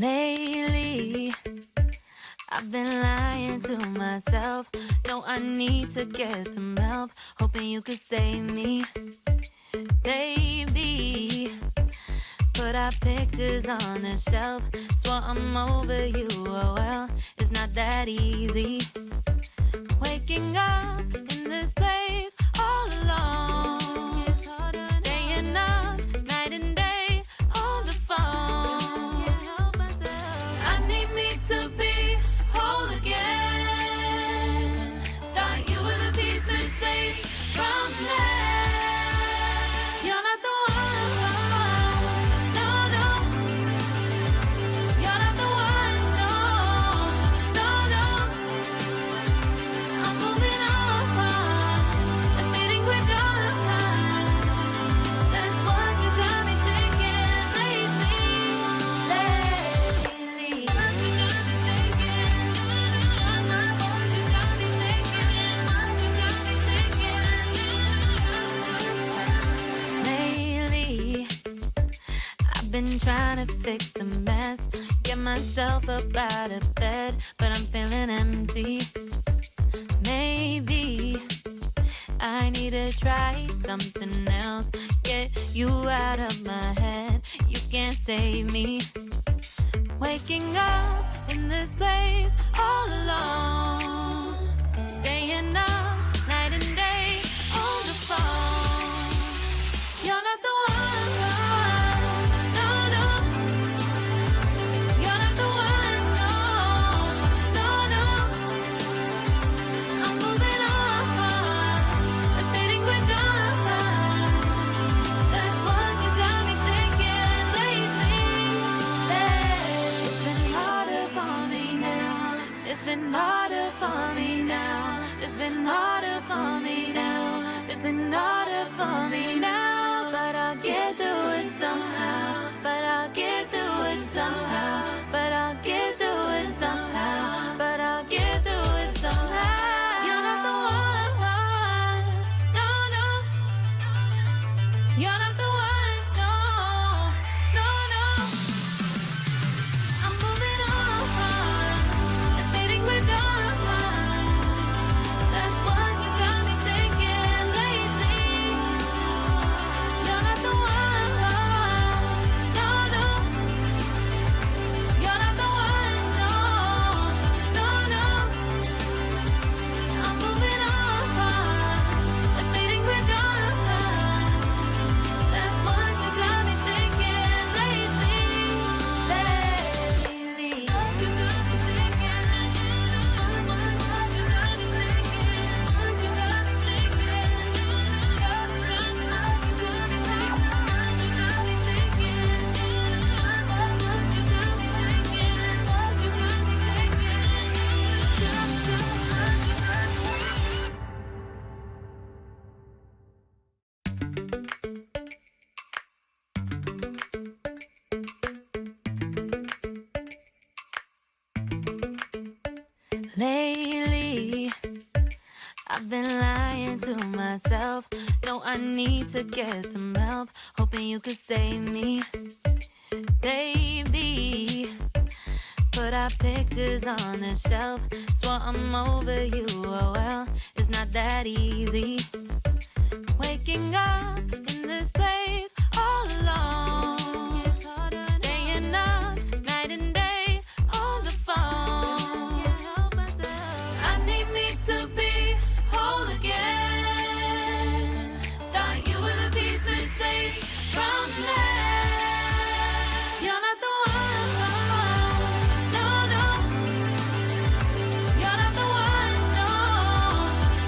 Lately, I've been lying to myself. No, I need to get some help. Hoping you could save me, baby. Put our pictures on the shelf. Swore I'm over you, oh well, it's not that easy. Waking up in this place all alone. Staying up night and day on the phone. I need me to be whole again. Thought you were the piece missing from that. You're not the been trying to fix the mess, get myself up out of bed, but I'm feeling empty. Maybe I need to try something else, get you out of my head. You can't save me. Waking up in this place all alone, staying up night and day on the phone. You're not the one. It's been harder for me now. It's been harder for me now. It's been harder for me now. But I'll get through it somehow. But I'll get through it somehow. But I'll get through it somehow. But I'll get through it somehow. You're not the one. No, no. You're not the one. No, no, no. I'm moving on. That's what you got me thinking lately. You're not the one. No, no. You're not the one. No, no, no. I'm moving on. Admitting we're done. That's what you got me thinking lately. Lately. You got me thinking. Lately, I've been lying to myself. No, I need to get some help. Hoping you could save me, baby. Put our pictures on the shelf. Swore I'm over you, oh well, it's not that easy. Waking up in this place all alone. Staying up night and day on the phone. I need me to be whole again. Thought you were the piece missing from that. You're not the one. No, no. You're not the one. No,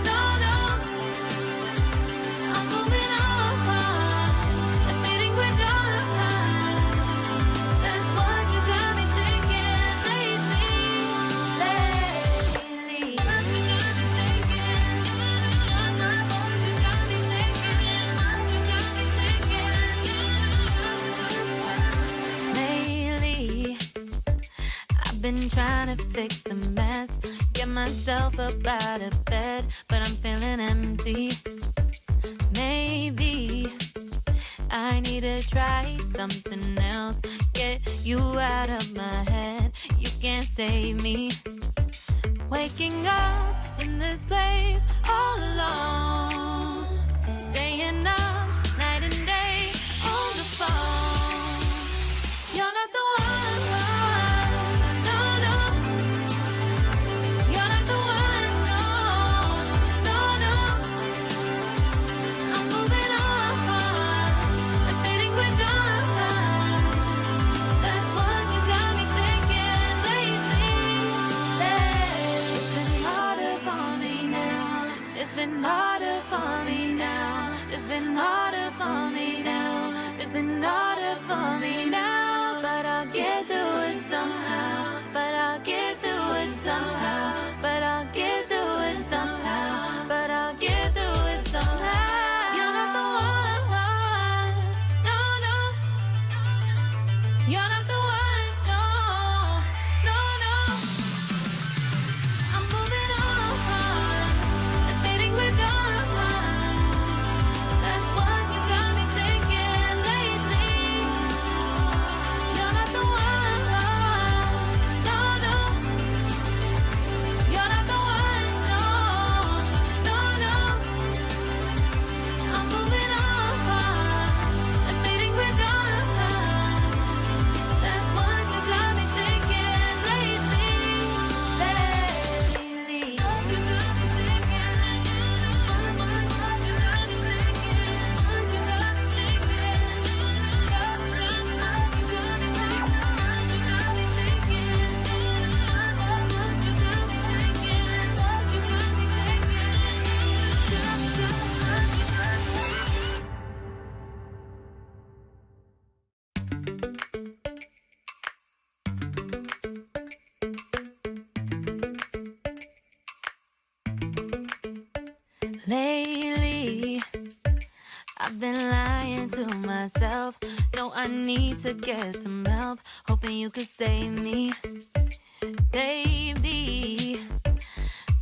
no, no. I'm moving on. Admitting we're done. That's what you got me thinking lately. Lately, I've been trying to fix the mess, get myself up out of bed, but I'm feeling empty. Maybe I need to try something else, get you out of my head. You can't save me. Waking up in this place all alone, staying up night and day on the phone. You're not the one, no, no. You're not the one, no, no, no. I'm moving on, I'm fading quick on. That's what you got me thinking lately. It's been harder for me now. It's been harder for me now. It's been harder for me now. It's been harder for me now. But I'll get through it somehow. But I'll get through it somehow. But I'll get through it somehow. But I'll get through it somehow. You're not the one, no, no. You're not the one, no, no, no. I'm moving on, I'm fading with dawn. That's what you got me thinking lately. You're not the one, no, no. You're not the one, no, no, no. I'm moving on, I'm fading with dawn. That's what you got me thinking lately. What you got me thinking? What you got me thinking? What you got me thinking? What you got me thinking? What you got me thinking? Lately, I've been lying to myself. No, I need to get some help. Hoping you could save me, baby.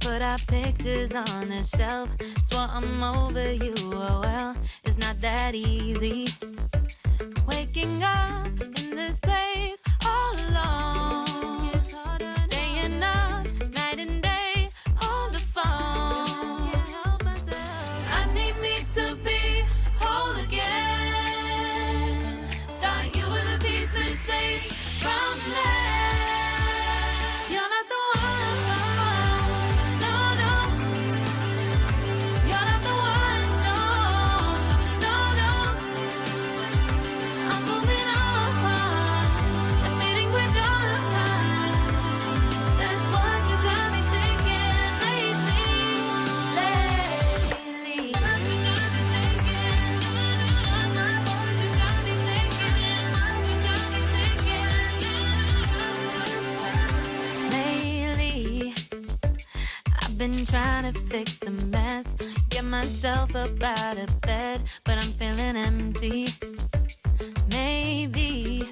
Put our pictures on the shelf. Swore I'm over you, oh well, it's not that easy. Waking up in this place all alone, staying up night and day on the phone. I need me to be whole again. Thought you were the piece missing from last. You're not the one, no, no. You're not the one, no, no, no. I'm moving on, I'm fading with dawn. That's what you got me thinking lately. What you got me thinking? What you got me thinking? What you got me thinking? Lately, I've been trying to fix the mess, get myself up out of bed, but I'm feeling empty. Maybe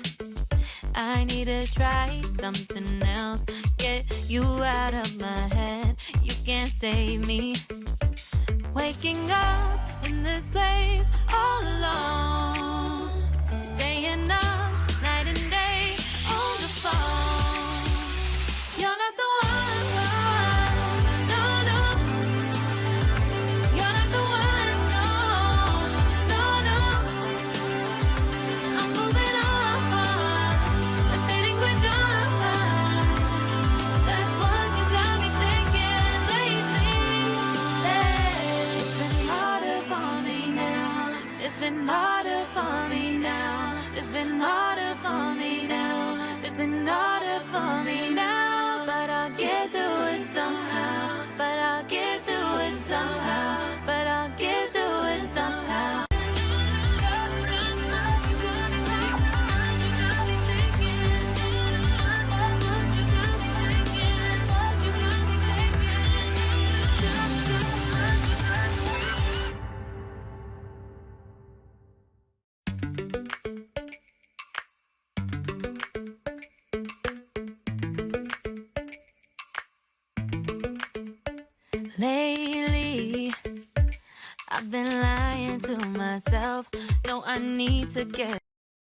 I need to try something else. Get you out of my head. You can't save me. Waking up in this place all alone, staying up night and day on the phone. You're not the one, no, no. You're not the one, no, no, no. I'm moving on, I'm fading with dawn. That's what you got me thinking lately. It's been harder for me now. It's been harder for me now. It's been harder for me now. It's been harder for me now. But I'll get through it somehow. But I'll get through it somehow. But I'll get through it somehow. Lately, I've been lying to myself. No, I need to get